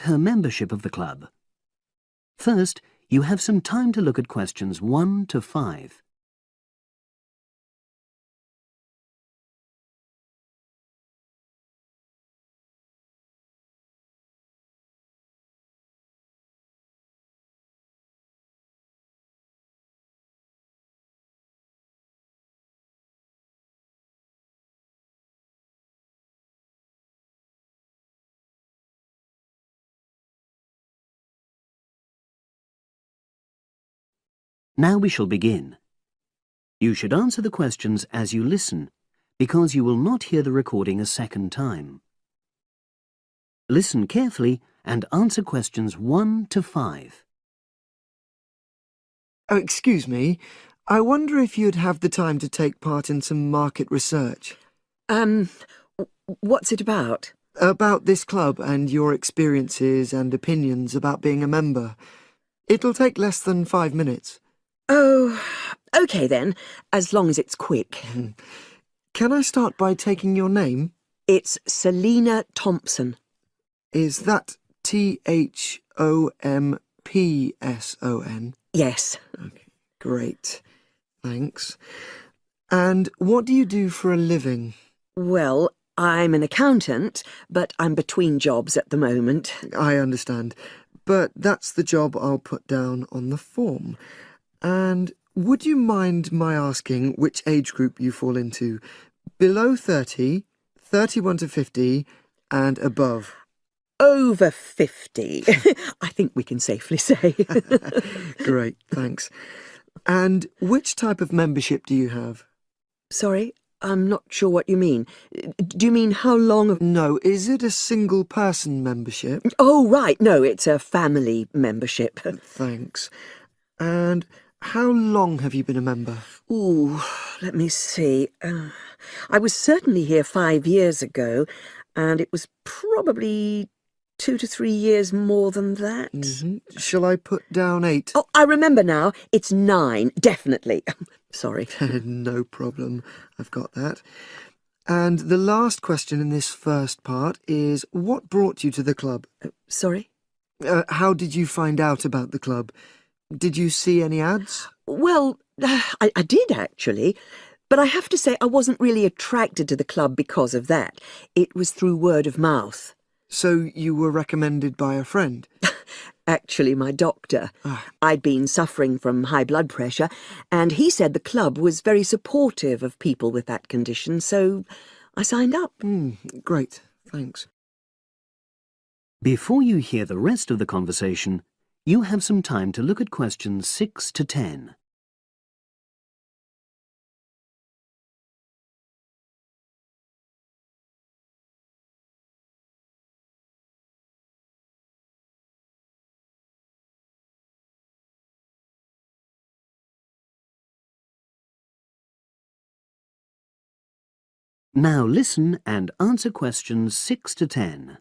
about her membership of the club. First, you have some time to look at questions 1 to 5. Now we shall begin. You should answer the questions as you listen, because you will not hear the recording a second time. Listen carefully and answer questions 1 to 5. Oh, excuse me. I wonder if you'd have the time to take part in some market research. What's it about? About this club and your experiences and opinions about being a member. It'll take less than 5 minutes. Oh, OK then, as long as it's quick. Can I start by taking your name? It's Selina Thompson. Is that Thompson? Yes. Okay, great. Thanks. And what do you do for a living? Well, I'm an accountant, but I'm between jobs at the moment. I understand. But that's the job I'll put down on the form. And would you mind my asking which age group you fall into? Below 30, 31 to 50, and above? Over 50, I think we can safely say. Great, thanks. And which type of membership do you have? Sorry, I'm not sure what you mean. Do you mean how long? No, is it a single-person membership? Oh, right, no, it's a family membership. Thanks. And how long have you been a member? Ooh, let me see. I was certainly here 5 years ago, and it was probably 2 to 3 years more than that. Shall I put down 8? Oh, I remember now. It's 9, definitely. Sorry. No problem. I've got that. And the last question in this first part is, what brought you to the club? Sorry? How did you find out about the club? Did you see any ads? Well, I did actually, but I have to say I wasn't really attracted to the club because of that. It was through word of mouth. So you were recommended by a friend? Actually, my doctor. I'd been suffering from high blood pressure, and he said the club was very supportive of people with that condition, so I signed up. Great, thanks. Before you hear the rest of the conversation, you have some time to look at questions 6 to 10. Now listen and answer questions 6 to 10.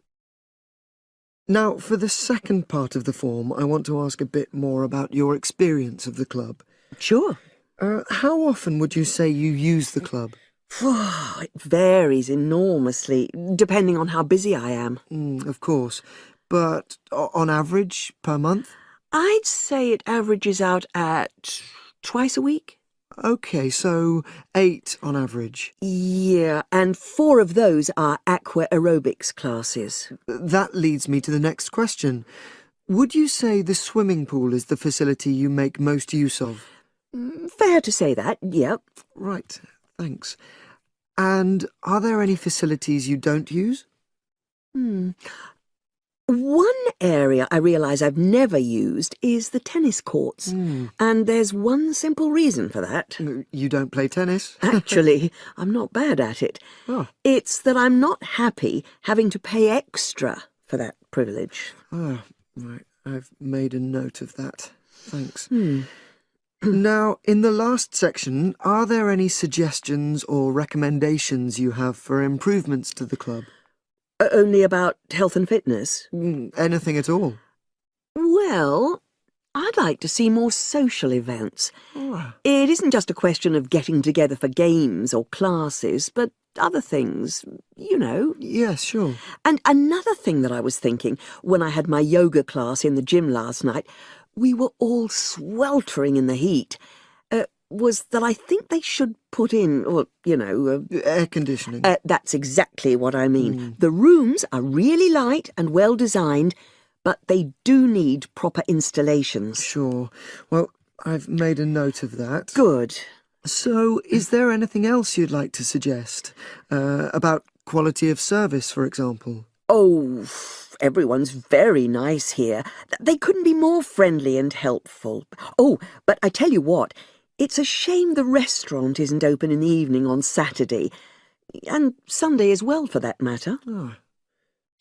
Now, for the second part of the form, I want to ask a bit more about your experience of the club. Sure. How often would you say you use the club? It varies enormously, depending on how busy I am. Of course. But on average, per month? I'd say it averages out at twice a week. OK, so 8 on average. Yeah, and 4 of those are aqua aerobics classes. That leads me to the next question. Would you say the swimming pool is the facility you make most use of? Fair to say that, yep. Right, thanks. And are there any facilities you don't use? One area I realise I've never used is the tennis courts. And there's one simple reason for that. You don't play tennis? Actually, I'm not bad at it. Oh. It's that I'm not happy having to pay extra for that privilege. Oh, right. I've made a note of that. Thanks. Now, in the last section, are there any suggestions or recommendations you have for improvements to the club? Only about health and fitness? Anything at all? Well, I'd like to see more social events. Ah, It isn't just a question of getting together for games or classes, but other things, you know. yes, sure. And another thing that I was thinking, when I had my yoga class in the gym last night, we were all sweltering in the heat, was that I think they should put in, or, you know... Air conditioning. That's exactly what I mean. The rooms are really light and well designed, but they do need proper installations. Sure. Well, I've made a note of that. Good. So, is there anything else you'd like to suggest? About quality of service, for example? Oh, everyone's very nice here. They couldn't be more friendly and helpful. Oh, but I tell you what, it's a shame the restaurant isn't open in the evening on Saturday, and Sunday as well, for that matter. Ah.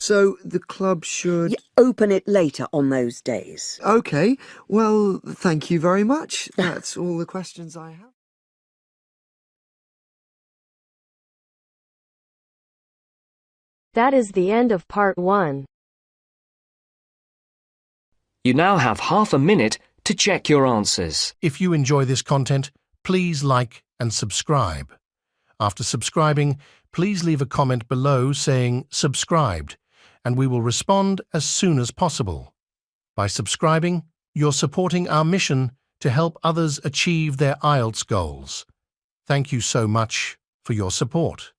So, the club should... Open it later on those days. OK. Well, thank you very much. That's all the questions I have. That is the end of part 1. You now have half a minute to check your answers. If you enjoy this content, please like and subscribe. After subscribing, please leave a comment below saying subscribed, and we will respond as soon as possible. By subscribing, you're supporting our mission to help others achieve their IELTS goals. Thank you so much for your support.